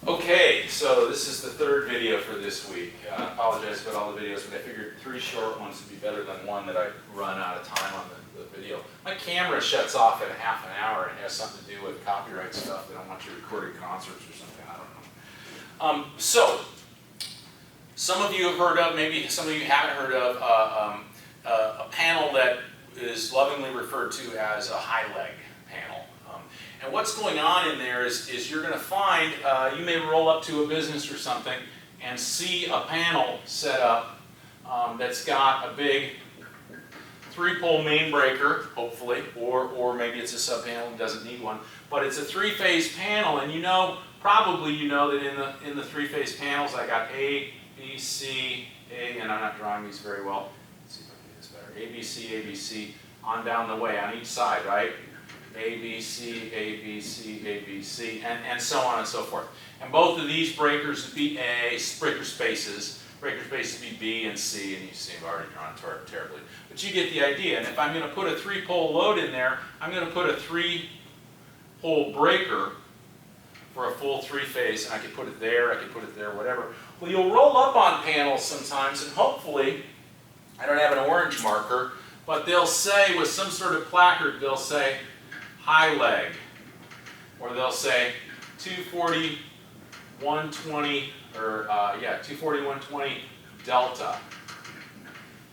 Okay, so this is the third video for this week. I apologize about all the videos, but I figured 3 short ones would be better than one that I run out of time on the video. My camera shuts off in half an hour and it has something to do with copyright stuff. They don't want you recording concerts or something, I don't know. So, some of you have heard of, maybe some of you haven't heard of, a panel that is lovingly referred to as a high leg panel. And what's going on in there is you're going to find, you may roll up to a business or something and see a panel set up that's got a big 3-pole main breaker, hopefully, or maybe it's a sub-panel and doesn't need one, but it's a 3-phase panel, and you know, probably you know that in the 3-phase panels I got A, B, C, A, and I'm not drawing these very well. Let's see if I can do this better. A, B, C, A, B, C, on down the way, on each side, right? A, B, C, A, B, C, A, B, C, and so on and so forth. And both of these breakers would be A, breaker spaces would be B and C, and you see I've already drawn terribly. But you get the idea. And if I'm going to put a 3-pole load in there, I'm going to put a 3-pole breaker for a full 3-phase, and I could put it there, whatever. Well, you'll roll up on panels sometimes, and hopefully, I don't have an orange marker, but they'll say, with some sort of placard, they'll say, high leg, or they'll say 240, 120, or 240, 120 delta.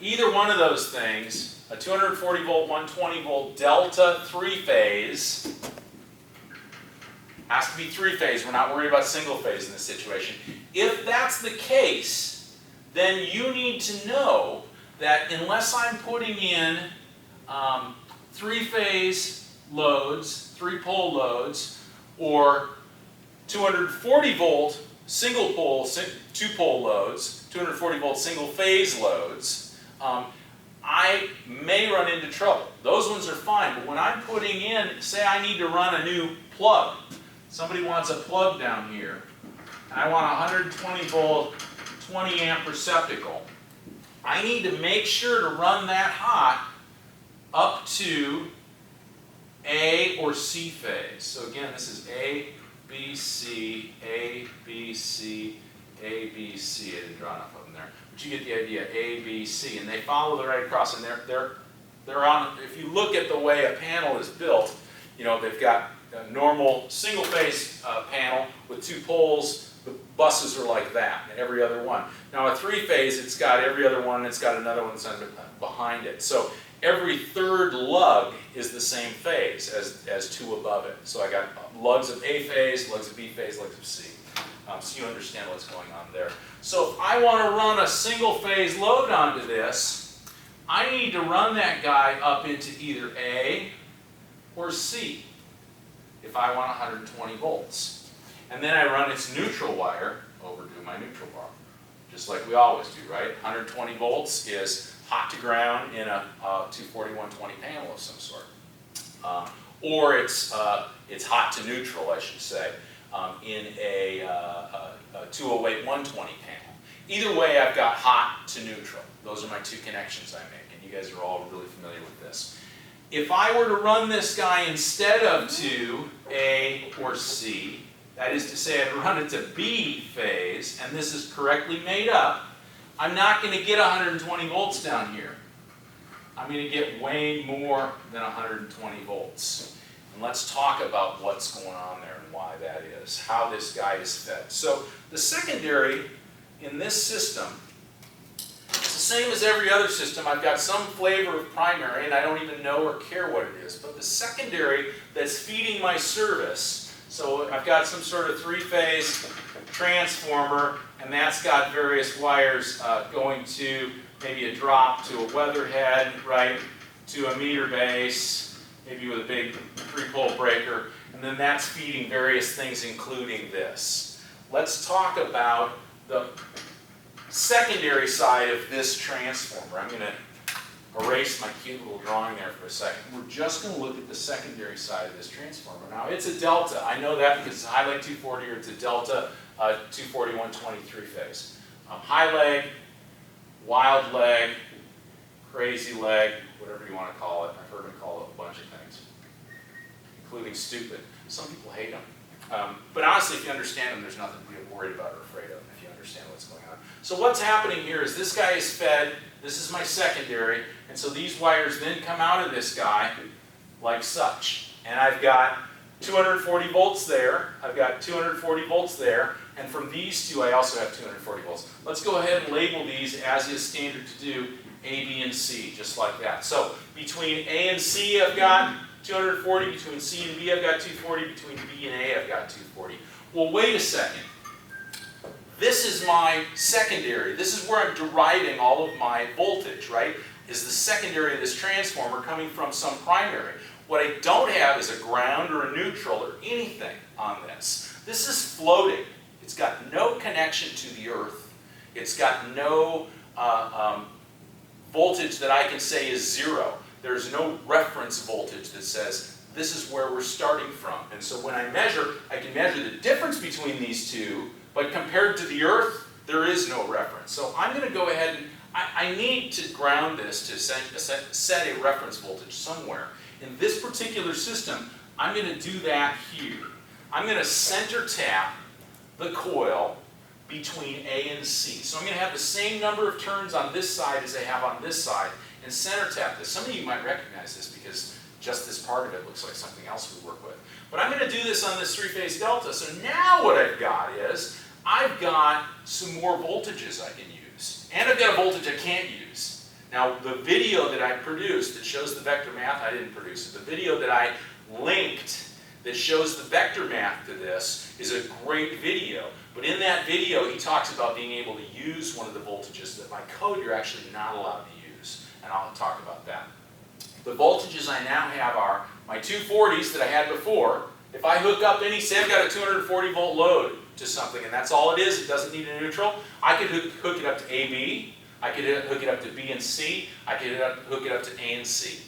Either one of those things, a 240 volt, 120 volt delta 3-phase, has to be 3-phase. We're not worried about single phase in this situation. If that's the case, then you need to know that unless I'm putting in 3-phase loads, 3-pole loads, or 240 volt single pole, 2-pole loads, 240 volt single phase loads, I may run into trouble. Those ones are fine, but when I'm putting in, say I need to run a new plug. Somebody wants a plug down here, and I want a 120 volt, 20 amp receptacle. I need to make sure to run that hot up to A or C phase. So again, this is A, B, C, A, B, C, A, B, C. I didn't draw enough of them there. But you get the idea, A, B, C. And they follow the right across. And they're on, if you look at the way a panel is built, you know, they've got a normal single-phase panel with 2 poles. The buses are like that, and every other one. Now a 3-phase, it's got every other one, and it's got another one that's behind it. So every third lug is the same phase as 2 above it. So I got lugs of A phase, lugs of B phase, lugs of C. So you understand what's going on there. So if I want to run a single phase load onto this, I need to run that guy up into either A or C if I want 120 volts. And then I run its neutral wire over to my neutral bar, just like we always do, right? 120 volts is hot to ground in a 240, 120 panel of some sort. Or it's hot to neutral, I should say, in a 208, 120 panel. Either way, I've got hot to neutral. Those are my 2 connections I make, and you guys are all really familiar with this. If I were to run this guy instead of to A or C, that is to say I'd run it to B phase, and this is correctly made up, I'm not going to get 120 volts down here. I'm going to get way more than 120 volts. And let's talk about what's going on there and why that is, how this guy is fed. So the secondary in this system, it's the same as every other system. I've got some flavor of primary, and I don't even know or care what it is. But the secondary that's feeding my service, so I've got some sort of 3-phase transformer, and that's got various wires going to maybe a drop, to a weather head, right, to a meter base, maybe with a big 3-pole breaker, and then that's feeding various things, including this. Let's talk about the secondary side of this transformer. I'm going to erase my cute little drawing there for a second. We're just going to look at the secondary side of this transformer. Now, it's a delta. I know that because it's a high leg 240 or it's a delta 240, 120 3-phase. High leg, wild leg, crazy leg, whatever you want to call it. I've heard them call it a bunch of things, including stupid. Some people hate them. But honestly, if you understand them, there's nothing to be worried about or afraid of if you understand what's going on. So what's happening here is this guy is fed, this is my secondary, and so these wires then come out of this guy like such. And I've got 240 volts there, I've got 240 volts there, and from these two I also have 240 volts. Let's go ahead and label these as is standard to do, A, B, and C, just like that. So between A and C I've got 240, between C and B I've got 240, between B and A I've got 240. Well, wait a second. This is my secondary. This is where I'm deriving all of my voltage, right? Is the secondary of this transformer coming from some primary. What I don't have is a ground or a neutral or anything on this. This is floating. It's got no connection to the earth. It's got no voltage that I can say is zero. There's no reference voltage that says this is where we're starting from. And so when I can measure the difference between these two, but compared to the earth, there is no reference. So I'm going to go ahead and I need to ground this to set a reference voltage somewhere. In this particular system, I'm going to do that here. I'm going to center tap the coil between A and C. So I'm going to have the same number of turns on this side as I have on this side and center tap this. Some of you might recognize this because just this part of it looks like something else we work with. But I'm going to do this on this three-phase delta. So now what I've got is I've got some more voltages I can use. And I've got a voltage I can't use. Now the video that I produced that shows the vector math, I didn't produce it. The video that I linked that shows the vector math to this is a great video. But in that video, he talks about being able to use one of the voltages that by code you're actually not allowed to use. And I'll talk about that. The voltages I now have are my 240s that I had before. If I hook up any, say I've got a 240 volt load to something, and that's all it is, it doesn't need a neutral, I could hook it up to AB, I could hook it up to B and C, I could hook it up to A and C.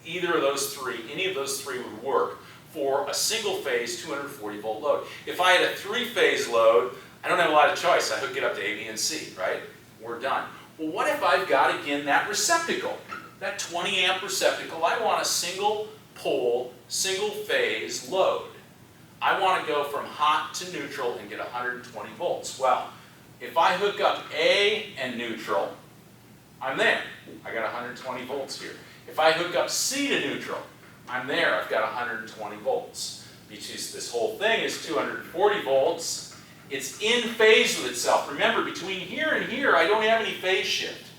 Either of those three, any of those three would work for a single phase 240 volt load. If I had a three-phase load, I don't have a lot of choice. I hook it up to A, B, and C, right? We're done. Well, what if I've got, again, that receptacle, that 20 amp receptacle? I want a single pole, single phase load. I want to go from hot to neutral and get 120 volts. Well, if I hook up A and neutral, I'm there. I got 120 volts here. If I hook up C to neutral, I'm there. I've got 120 volts. Because this whole thing is 240 volts. It's in phase with itself. Remember, between here and here, I don't have any phase shift.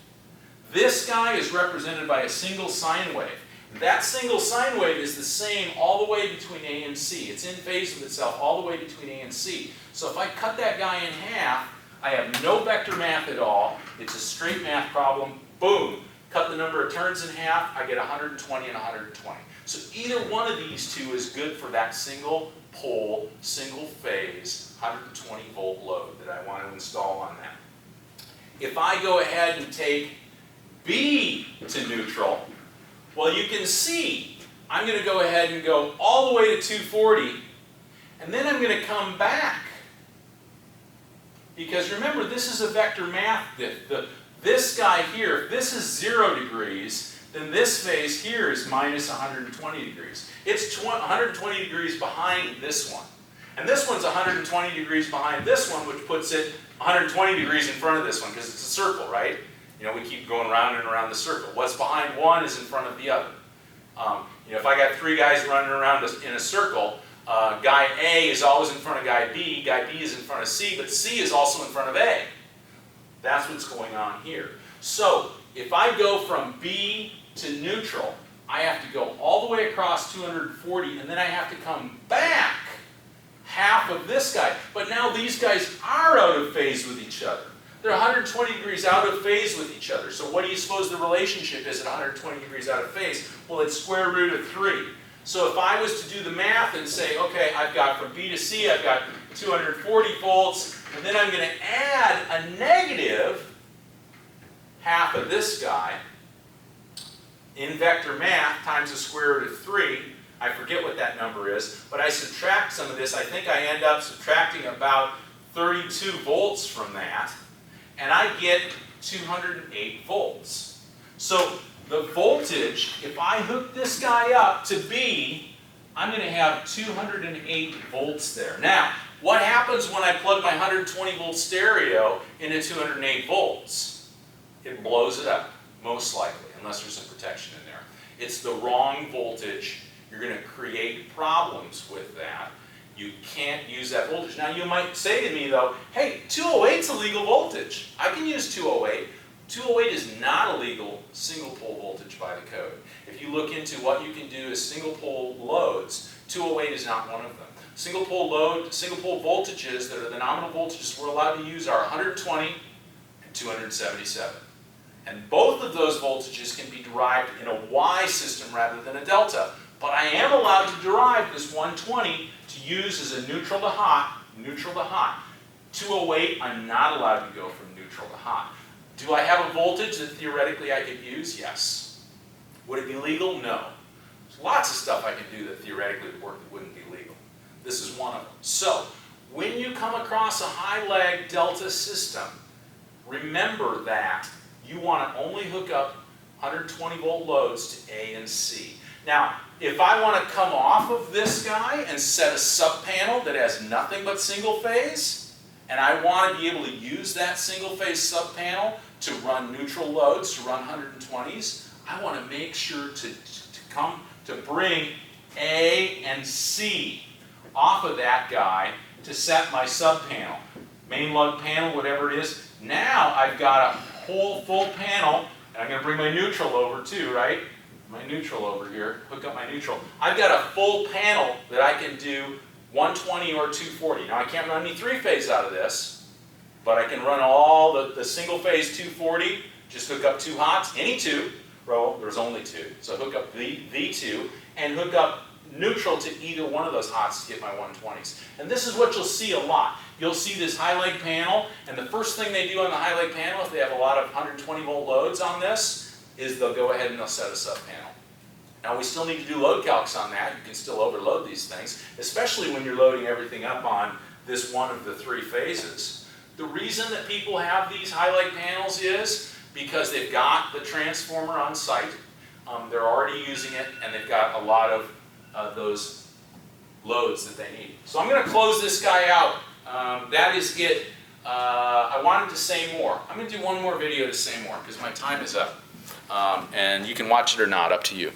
This guy is represented by a single sine wave. That single sine wave is the same all the way between A and C. It's in phase with itself all the way between A and C. So if I cut that guy in half, I have no vector math at all. It's a straight math problem. Boom. Cut the number of turns in half, I get 120 and 120. So either one of these two is good for that single pole, single phase, 120 volt load that I want to install on that. If I go ahead and take B to neutral, well, you can see I'm going to go ahead and go all the way to 240, and then I'm going to come back. Because remember, this is a vector math. This guy here, if this is 0 degrees, then this phase here is minus 120 degrees. It's 120 degrees behind this one. And this one's 120 degrees behind this one, which puts it 120 degrees in front of this one, because it's a circle, right? You know, we keep going around and around the circle. What's behind one is in front of the other. You know, if I got three guys running around in a circle, guy A is always in front of guy B is in front of C, but C is also in front of A. That's what's going on here. So, if I go from B to neutral, I have to go all the way across 240, and then I have to come back half of this guy. But now these guys are out of phase with each other. They're 120 degrees out of phase with each other. So what do you suppose the relationship is at 120 degrees out of phase? Well, it's square root of 3. So if I was to do the math and say, okay, I've got from B to C, I've got 240 volts, and then I'm going to add a negative half of this guy in vector math times the square root of 3. I forget what that number is, but I subtract some of this. I think I end up subtracting about 32 volts from that, and I get 208 volts. So the voltage, if I hook this guy up to B, I'm going to have 208 volts there. Now, what happens when I plug my 120 volt stereo into 208 volts? It blows it up, most likely, unless there's some protection in there. It's the wrong voltage. You're going to create problems with that. You can't use that voltage. Now, you might say to me, though, hey, 208 is a legal voltage. I can use 208. 208 is not a legal single pole voltage by the code. If you look into what you can do as single pole loads, 208 is not one of them. Single pole voltages that are the nominal voltages we're allowed to use are 120 and 277. And both of those voltages can be derived in a Y system rather than a delta. But I am allowed to derive this 120 to use as a neutral to hot, 208, I'm not allowed to go from neutral to hot. Do I have a voltage that theoretically I could use? Yes. Would it be legal? No. There's lots of stuff I can do that theoretically would work that wouldn't be legal. This is one of them. So, when you come across a high lag delta system, remember that you want to only hook up 120 volt loads to A and C. Now, if I want to come off of this guy and set a sub panel that has nothing but single phase, and I want to be able to use that single phase sub panel to run neutral loads, to run 120s, I want to make sure to bring A and C off of that guy to set my sub panel. Main lug panel, whatever it is. Now I've got a whole full panel, and I'm going to bring my neutral over too, right? My neutral over here, hook up my neutral. I've got a full panel that I can do 120 or 240. Now I can't run any three-phase out of this, but I can run all the single-phase 240, just hook up two hots, any two. Well, there's only two, so hook up the two, and hook up neutral to either one of those hots to get my 120s. And this is what you'll see a lot. You'll see this high leg panel, and the first thing they do on the high leg panel, if they have a lot of 120 volt loads on this, is they'll go ahead and they'll set a sub panel. Now we still need to do load calcs on that. You can still overload these things, especially when you're loading everything up on this one of the three phases. The reason that people have these high leg panels is because they've got the transformer on site. They're already using it, and they've got a lot of those loads that they need. So I'm going to close this guy out. That is it. I wanted to say more. I'm going to do one more video to say more because my time is up. And you can watch it or not, up to you.